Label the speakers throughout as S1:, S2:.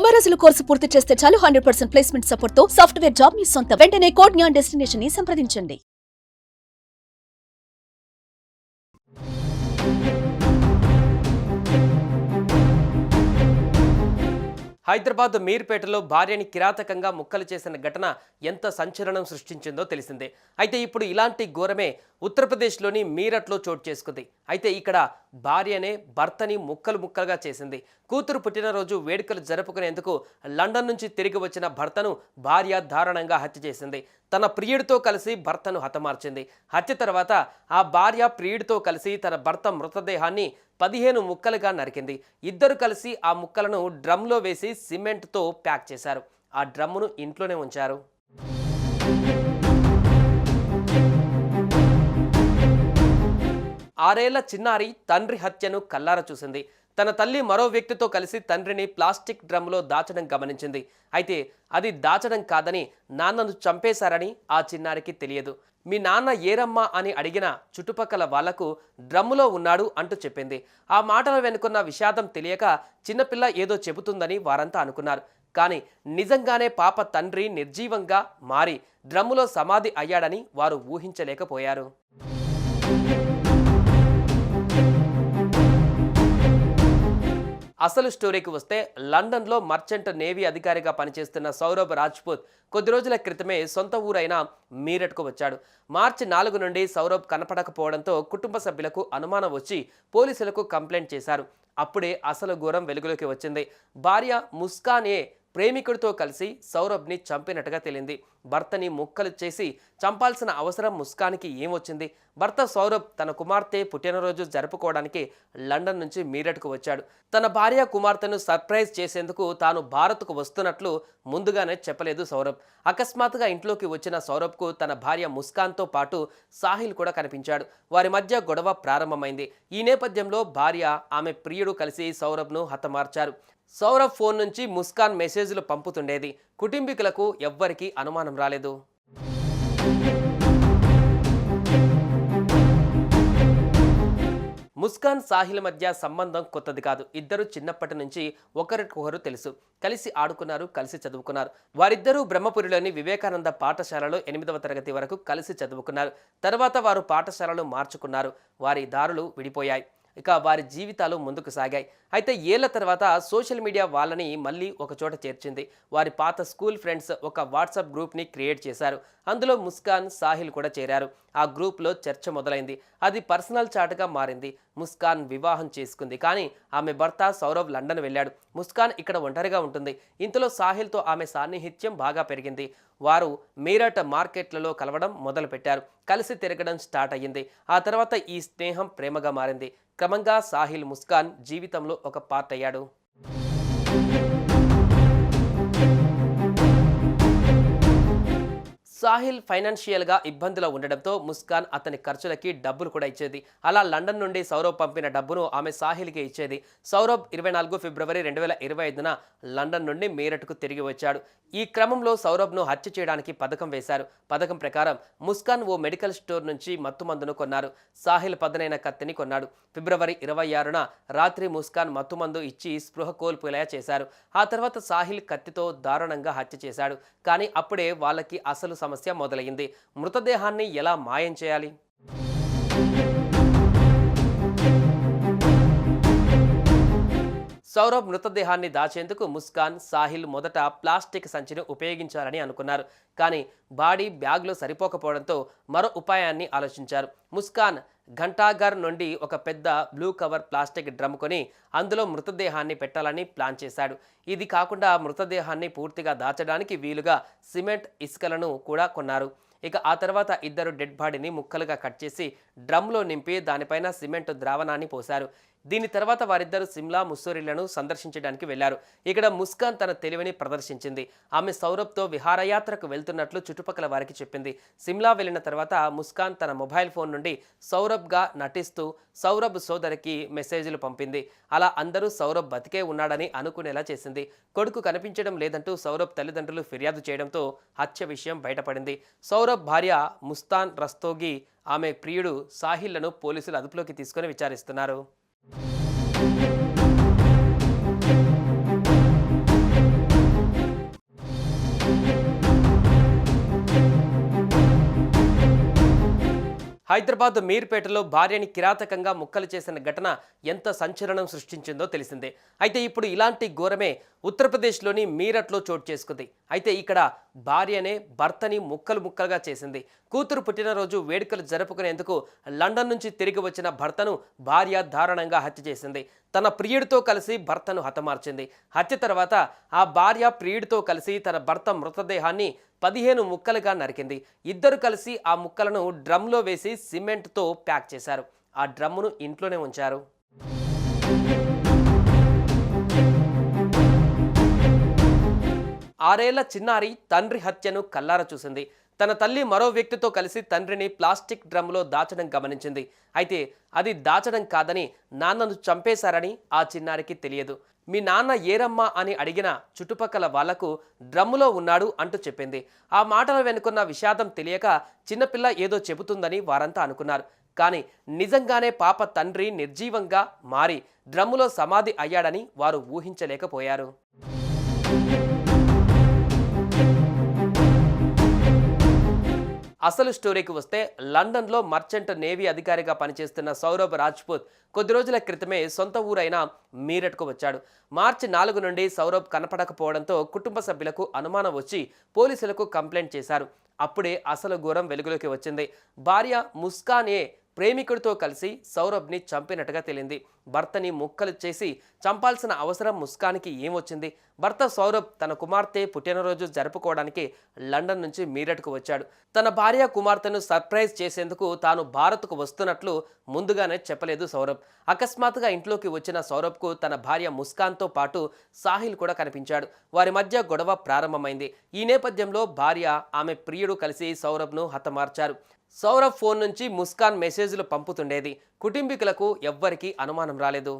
S1: 90 రోజుల కోర్సు పూర్తి చేస్తే చాలు 100% ప్లేస్మెంట్ సపోర్ట్ తో సాఫ్ట్వేర్ జాబ్ మీ సొంతం. వెంటనే కోడ్ జ్ఞాన్ డెస్టినేషన్ ని సంప్రదించండి.
S2: హైదరాబాద్ మీర్పేటలో భార్యని కిరాతకంగా ముక్కలు చేసిన ఘటన ఎంత సంచలనం సృష్టించిందో తెలిసిందే. అయితే ఇప్పుడు ఇలాంటి ఘోరమే ఉత్తరప్రదేశ్లోని మీరట్లో చోటు చేసుకుంది. అయితే ఇక్కడ భార్యనే భర్తని ముక్కలుగా చేసింది. కూతురు పుట్టినరోజు వేడుకలు జరుపుకునేందుకు లండన్ నుంచి తిరిగి వచ్చిన భర్తను భార్య దారుణంగా హత్య చేసింది. తన ప్రియుడితో కలిసి భర్తను హతమార్చింది. హత్య తర్వాత ఆ భార్య ప్రియుడితో కలిసి తన భర్త మృతదేహాన్ని 15 ముక్కలుగా నరికింది. ఇద్దరు కలిసి ఆ ముక్కలను డ్రమ్లో వేసి సిమెంట్తో ప్యాక్ చేశారు. ఆ డ్రమ్మును ఇంట్లోనే ఉంచారు. ఆరేళ్ల చిన్నారి తండ్రి హత్యను కల్లారా చూసింది. తన తల్లి మరో వ్యక్తితో కలిసి తండ్రిని ప్లాస్టిక్ డ్రమ్లో దాచడం గమనించింది. అయితే అది దాచడం కాదని నాన్నను చంపేశారని ఆ చిన్నారికి తెలియదు. మీ నాన్న ఏరమ్మా అని అడిగిన చుట్టుపక్కల వాళ్లకు డ్రమ్ములో ఉన్నాడు అంటూ చెప్పింది. ఆ మాటల వెనుకున్న విషాదం తెలియక చిన్నపిల్ల ఏదో చెబుతుందని వారంతా అనుకున్నారు. కానీ నిజంగానే పాప తండ్రి నిర్జీవంగా మారి డ్రమ్ములో సమాధి అయ్యాడని వారు ఊహించలేకపోయారు. అసలు స్టోరీకి వస్తే లండన్లో మర్చెంట్ నేవీ అధికారిగా పనిచేస్తున్న సౌరభ్ రాజ్పుత్ కొద్ది రోజుల క్రితమే సొంత ఊరైన మీరట్కు వచ్చాడు. మార్చి 4 నుండి సౌరభ్ కనపడకపోవడంతో కుటుంబ సభ్యులకు అనుమానం వచ్చి పోలీసులకు కంప్లైంట్ చేశారు. అప్పుడే అసలు ఘోరం వెలుగులోకి వచ్చింది. భార్య ముస్కాన్ ప్రేమికుడితో కలిసి సౌరభ్ని చంపినట్టుగా తేలింది. భర్తని ముక్కలు చేసి చంపాల్సిన అవసరం ముస్కాన్కి ఏమొచ్చింది? భర్త సౌరభ్ తన కుమార్తె పుట్టినరోజు జరుపుకోవడానికి లండన్ నుంచి మీరట్కు వచ్చాడు. తన భార్య కుమార్తెను సర్ప్రైజ్ చేసేందుకు తాను భారత్కు వస్తున్నట్లు ముందుగానే చెప్పలేదు సౌరభ్. అకస్మాత్తుగా ఇంట్లోకి వచ్చిన సౌరభ్కు తన భార్య ముస్కాన్తో పాటు సాహిల్ కూడా కనిపించాడు. వారి మధ్య గొడవ ప్రారంభమైంది. ఈ నేపథ్యంలో భార్య ఆమె ప్రియుడు కలిసి సౌరభ్ను హతమార్చారు. సౌరభ్ ఫోన్ నుంచి ముస్కాన్ మెసేజ్లు పంపుతుండేది. కుటుంబీకులకు ఎవ్వరికీ అనుమానం రాలేదు. ముస్కాన్ సాహిల్ మధ్య సంబంధం కొత్తది కాదు. ఇద్దరు చిన్నప్పటి నుంచి ఒకరికొకరు తెలుసు. కలిసి ఆడుకున్నారు, కలిసి చదువుకున్నారు. వారిద్దరూ బ్రహ్మపురిలోని వివేకానంద పాఠశాలలో 8వ తరగతి వరకు కలిసి చదువుకున్నారు. తర్వాత వారు పాఠశాలలు మార్చుకున్నారు. వారి దారులు విడిపోయాయి. ఇక వారి జీవితాలు ముందుకు సాగాయి. అయితే ఏళ్ల తర్వాత సోషల్ మీడియా వాళ్ళని మళ్ళీ ఒక చోట చేర్చింది. వారి పాత స్కూల్ ఫ్రెండ్స్ ఒక వాట్సాప్ గ్రూప్ని క్రియేట్ చేశారు. అందులో ముస్కాన్, సాహిల్ కూడా చేరారు. ఆ గ్రూప్లో చర్చ మొదలైంది. అది పర్సనల్ చాట్గా మారింది. ముస్కాన్ వివాహం చేసుకుంది. కానీ ఆమె భర్త సౌరభ్ లండన్ వెళ్ళాడు. ముస్కాన్ ఇక్కడ ఒంటరిగా ఉంటుంది. ఇంతలో సాహిల్తో ఆమె సాన్నిహిత్యం బాగా పెరిగింది. వారు మీరట్ మార్కెట్లలో కలవడం మొదలుపెట్టారు. కలిసి తిరగడం స్టార్ట్ అయ్యింది. ఆ తర్వాత ఈ స్నేహం ప్రేమగా మారింది. క్రమంగా సాహిల్ ముస్కాన్ జీవితంలో ఒక పార్ట్ అయ్యాడు. సాహిల్ ఫైనాన్షియల్గా ఇబ్బందులో ఉండడంతో ముస్కాన్ అతని ఖర్చులకి డబ్బులు కూడా ఇచ్చేది. అలా లండన్ నుండి సౌరభ్ పంపిన డబ్బును ఆమె సాహిల్కి ఇచ్చేది. సౌరభ్ 24 ఫిబ్రవరి 2025న లండన్ నుండి మీరట్కు తిరిగి వచ్చాడు. ఈ క్రమంలో సౌరభ్ను హత్య చేయడానికి పథకం వేశారు. పథకం ప్రకారం ముస్కాన్ ఓ మెడికల్ స్టోర్ నుంచి మత్తుమందును కొన్నారు. సాహిల్ పదునైన కత్తిని కొన్నాడు. ఫిబ్రవరి 26న రాత్రి ముస్కాన్ మత్తుమందు ఇచ్చి స్పృహ కోల్పోయేలా చేశారు. ఆ తర్వాత సాహిల్ కత్తితో దారుణంగా హత్య చేశాడు. కానీ అప్పుడే వాళ్ళకి అసలు సమస్య మొదలైంది. మృతదేహాన్ని ఎలా మాయం చేయాలి? సౌరభ్ మృతదేహాన్ని దాచేందుకు ముస్కాన్, సాహిల్ మొదట ప్లాస్టిక్ సంచిని ఉపయోగించాలని అనుకున్నారు. కానీ బాడీ బ్యాగ్లో సరిపోకపోవడంతో మరో ఉపాయాన్ని ఆలోచించారు. ముస్కాన్ ఘంటాఘర్ నుండి ఒక పెద్ద బ్లూ కవర్ ప్లాస్టిక్ డ్రమ్ కొని అందులో మృతదేహాన్ని పెట్టాలని ప్లాన్ చేశాడు. ఇది కాకుండా మృతదేహాన్ని పూర్తిగా దాచడానికి వీలుగా సిమెంట్, ఇసుకలను కూడా కొన్నారు. ఇక ఆ తర్వాత ఇద్దరు డెడ్ బాడీని ముక్కలుగా కట్ చేసి డ్రమ్లో నింపి దానిపైన సిమెంట్ ద్రావణాన్ని పోశారు. దీని తర్వాత వారిద్దరు సిమ్లా, ముస్సోరీలను సందర్శించడానికి వెళ్లారు. ఇక్కడ ముస్కాన్ తన తెలివిని ప్రదర్శించింది. ఆమె సౌరభ్తో విహారయాత్రకు వెళ్తున్నట్లు చుట్టుపక్కల వారికి చెప్పింది. సిమ్లా వెళ్లిన తర్వాత ముస్కాన్ తన మొబైల్ ఫోన్ నుండి సౌరభ్గా నటిస్తూ సౌరభ్ సోదరికి మెసేజ్లు పంపింది. అలా అందరూ సౌరభ్ బతికే ఉన్నాడని అనుకునేలా చేసింది. కొడుకు కనిపించడం లేదంటూ సౌరభ్ తల్లిదండ్రులు ఫిర్యాదు చేయడంతో హత్య విషయం బయటపడింది. సౌరభ్ భార్య ముస్తాన్ రస్తోగి, ఆమె ప్రియుడు సాహిల్లను పోలీసులు అదుపులోకి తీసుకుని విచారిస్తున్నారు. హైదరాబాద్ మీర్పేటలో భార్యని కిరాతకంగా ముక్కలు చేసిన ఘటన ఎంత సంచలనం సృష్టించిందో తెలిసిందే. అయితే ఇప్పుడు ఇలాంటి ఘోరమే ఉత్తరప్రదేశ్లోని మీరట్లో చోటు చేసుకుంది. అయితే ఇక్కడ భార్యనే భర్తని ముక్కలు ముక్కలుగా చేసింది. కూతురు పుట్టినరోజు వేడుకలు జరుపుకునేందుకు లండన్ నుంచి తిరిగి వచ్చిన భర్తను భార్య దారుణంగా హత్య చేసింది. తన ప్రియుడితో కలిసి భర్తను హతమార్చింది. హత్య తర్వాత ఆ భార్య ప్రియుడితో కలిసి తన భర్త మృతదేహాన్ని 15 ముక్కలుగా నరికింది. ఇద్దరు కలిసి ఆ ముక్కలను డ్రమ్లో వేసి సిమెంట్తో ప్యాక్ చేశారు. ఆ డ్రమ్మును ఇంట్లోనే ఉంచారు. ఆరేళ్ల చిన్నారి తండ్రి హత్యను కల్లారా చూసింది. తన తల్లి మరో వ్యక్తితో కలిసి తండ్రిని ప్లాస్టిక్ డ్రమ్లో దాచడం గమనించింది. అయితే అది దాచడం కాదని నాన్నను చంపేశారని ఆ చిన్నారికి తెలియదు. మీ నాన్న ఏరమ్మా అని అడిగిన చుట్టుపక్కల వాళ్లకు డ్రమ్ములో ఉన్నాడు అంటూ చెప్పింది. ఆ మాటల వెనుకున్న విషాదం తెలియక చిన్నపిల్ల ఏదో చెబుతుందని వారంతా అనుకున్నారు. కానీ నిజంగానే పాప తండ్రి నిర్జీవంగా మారి డ్రమ్ములో సమాధి అయ్యాడని వారు ఊహించలేకపోయారు. అసలు స్టోరీకి వస్తే లండన్లో మర్చెంట్ నేవీ అధికారిగా పనిచేస్తున్న సౌరభ్ రాజ్పుత్ కొద్ది రోజుల క్రితమే సొంత ఊరైన మీరట్కు వచ్చాడు. మార్చి 4 నుండి సౌరభ్ కనపడకపోవడంతో కుటుంబ సభ్యులకు అనుమానం వచ్చి పోలీసులకు కంప్లైంట్ చేశారు. అప్పుడే అసలు ఘోరం వెలుగులోకి వచ్చింది. భార్య ముస్కానే ప్రేమికుడితో కలిసి సౌరభ్ని చంపినట్టుగా తేలింది. భర్తని ముక్కలు చేసి చంపాల్సిన అవసరం ముస్కాన్కి ఏమొచ్చింది? భర్త సౌరభ్ తన కుమార్తె పుట్టినరోజు జరుపుకోవడానికి లండన్ నుంచి మీరట్కు వచ్చాడు. తన భార్య కుమార్తెను సర్ప్రైజ్ చేసేందుకు తాను భారత్కు వస్తున్నట్లు ముందుగానే చెప్పలేదు సౌరభ్. అకస్మాత్తుగా ఇంట్లోకి వచ్చిన సౌరభ్కు తన భార్య ముస్కాన్తో పాటు సాహిల్ కూడా కనిపించాడు. వారి మధ్య గొడవ ప్రారంభమైంది. ఈ నేపథ్యంలో భార్య, ఆమె ప్రియుడు కలిసి సౌరభ్ను హతమార్చారు. సౌరభ్ ఫోన్ నుంచి ముస్కాన్ మెసేజ్లు పంపుతుండేది. కుటుంబీకులకు ఎవ్వరికీ అనుమానం రాలేదు.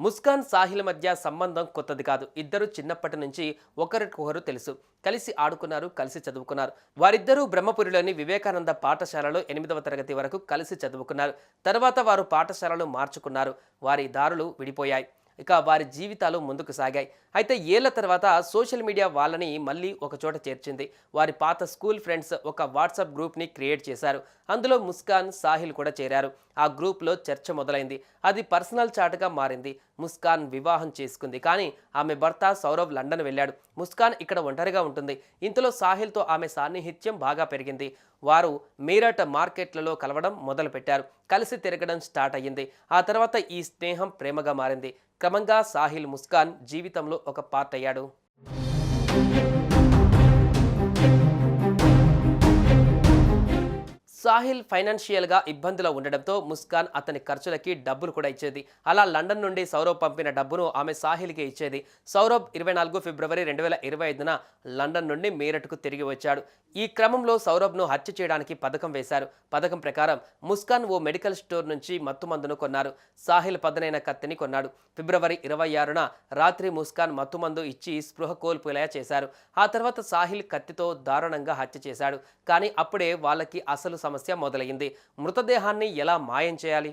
S2: ముస్కాన్ సాహిల్ మధ్య సంబంధం కొత్తది కాదు. ఇద్దరు చిన్నప్పటి నుంచి ఒకరికొకరు తెలుసు. కలిసి ఆడుకున్నారు, కలిసి చదువుకున్నారు. వారిద్దరూ బ్రహ్మపురిలోని వివేకానంద పాఠశాలలో 8వ తరగతి వరకు కలిసి చదువుకున్నారు. తర్వాత వారు పాఠశాలలు మార్చుకున్నారు. వారి దారులు విడిపోయాయి. ఇక వారి జీవితాలు ముందుకు సాగాయి. అయితే ఏళ్ల తర్వాత సోషల్ మీడియా వాళ్ళని మళ్ళీ ఒక చోట చేర్చింది. వారి పాత స్కూల్ ఫ్రెండ్స్ ఒక వాట్సాప్ గ్రూప్ని క్రియేట్ చేశారు. అందులో ముస్కాన్, సాహిల్ కూడా చేరారు. ఆ గ్రూప్లో చర్చ మొదలైంది. అది పర్సనల్ చాట్గా మారింది. ముస్కాన్ వివాహం చేసుకుంది. కానీ ఆమె భర్త సౌరభ్ లండన్ వెళ్ళాడు. ముస్కాన్ ఇక్కడ ఒంటరిగా ఉంటుంది. ఇంతలో సాహిల్తో ఆమె సాన్నిహిత్యం బాగా పెరిగింది. వారు మీరట్ మార్కెట్లలో కలవడం మొదలుపెట్టారు. కలిసి తిరగడం స్టార్ట్ అయ్యింది. ఆ తర్వాత ఈ స్నేహం ప్రేమగా మారింది. క్రమంగా సాహిల్ ముస్కాన్ జీవితంలో ఒక పార్ట్ అయ్యాడు. సాహిల్ ఫైనాన్షియల్గా ఇబ్బందులో ఉండడంతో ముస్కాన్ అతని ఖర్చులకి డబ్బులు కూడా ఇచ్చేది. అలా లండన్ నుండి సౌరభ్ పంపిన డబ్బును ఆమె సాహిల్కి ఇచ్చేది. సౌరభ్ 24 ఫిబ్రవరి 2025న లండన్ నుండి మీరట్కు తిరిగి వచ్చాడు. ఈ క్రమంలో సౌరభ్ను హత్య చేయడానికి పథకం వేశారు. పథకం ప్రకారం ముస్కాన్ ఓ మెడికల్ స్టోర్ నుంచి మత్తుమందును కొన్నారు. సాహిల్ పదునైన కత్తిని కొన్నాడు. ఫిబ్రవరి 26న రాత్రి ముస్కాన్ మత్తుమందు ఇచ్చి స్పృహ కోల్పోయేలా చేశారు. ఆ తర్వాత సాహిల్ కత్తితో దారుణంగా హత్య చేశాడు. కానీ అప్పుడే వాళ్ళకి అసలు సమస్య మొదలైంది. మృతదేహాన్ని ఎలా మాయం చేయాలి?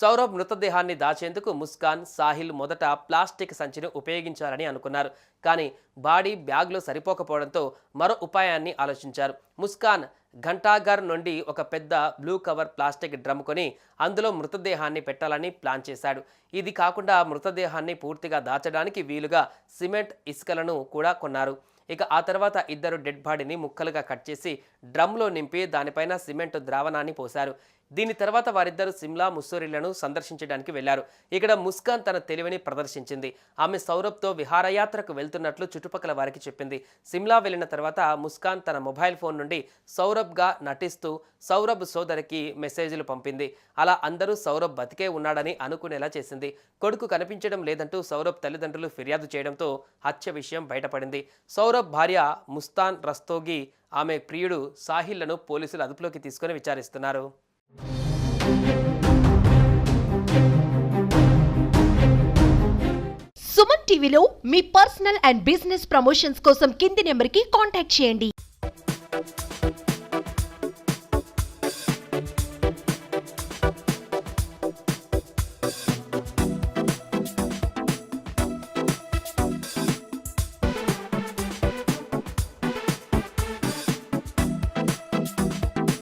S2: సౌరభ్ మృతదేహాన్ని దాచేందుకు ముస్కాన్, సాహిల్ మొదట ప్లాస్టిక్ సంచిని ఉపయోగించాలని అనుకున్నారు. కానీ బాడీ బ్యాగ్లో సరిపోకపోవడంతో మరో ఉపాయాన్ని ఆలోచించారు. ముస్కాన్ ఘంటాఘర్ నుండి ఒక పెద్ద బ్లూ కవర్ ప్లాస్టిక్ డ్రమ్ కొని అందులో మృతదేహాన్ని పెట్టాలని ప్లాన్ చేశాడు. ఇది కాకుండా మృతదేహాన్ని పూర్తిగా దాచడానికి వీలుగా సిమెంట్, ఇసుకలను కూడా కొన్నారు. ఇక ఆ తర్వాత ఇద్దరు డెడ్ బాడీని ముక్కలుగా కట్ చేసి డ్రమ్లో నింపి దానిపైన సిమెంట్ ద్రావణాన్ని పోశారు. దీని తర్వాత వారిద్దరూ సిమ్లా, ముస్సోరీలను సందర్శించడానికి వెళ్లారు. ఇక్కడ ముస్కాన్ తన తెలివిని ప్రదర్శించింది. ఆమె సౌరభ్తో విహారయాత్రకు వెళ్తున్నట్లు చుట్టుపక్కల వారికి చెప్పింది. సిమ్లా వెళ్లిన తర్వాత ముస్కాన్ తన మొబైల్ ఫోన్ నుండి సౌరభ్గా నటిస్తూ సౌరభ్ సోదరికి మెసేజ్లు పంపింది. అలా అందరూ సౌరభ్ బతికే ఉన్నాడని అనుకునేలా చేసింది. కొడుకు కనిపించడం లేదంటూ సౌరభ్ తల్లిదండ్రులు ఫిర్యాదు చేయడంతో హత్య విషయం బయటపడింది. సౌరభ్ భార్య ముస్తాన్ రస్తోగి, ఆమె ప్రియుడు సాహిల్లను పోలీసులు అదుపులోకి తీసుకుని విచారిస్తున్నారు.
S3: సుమన్ టీవీలో మీ పర్సనల్ అండ్ బిజినెస్ ప్రమోషన్స్ కోసం కింది నెంబర్కి కాంటాక్ట్ చేయండి.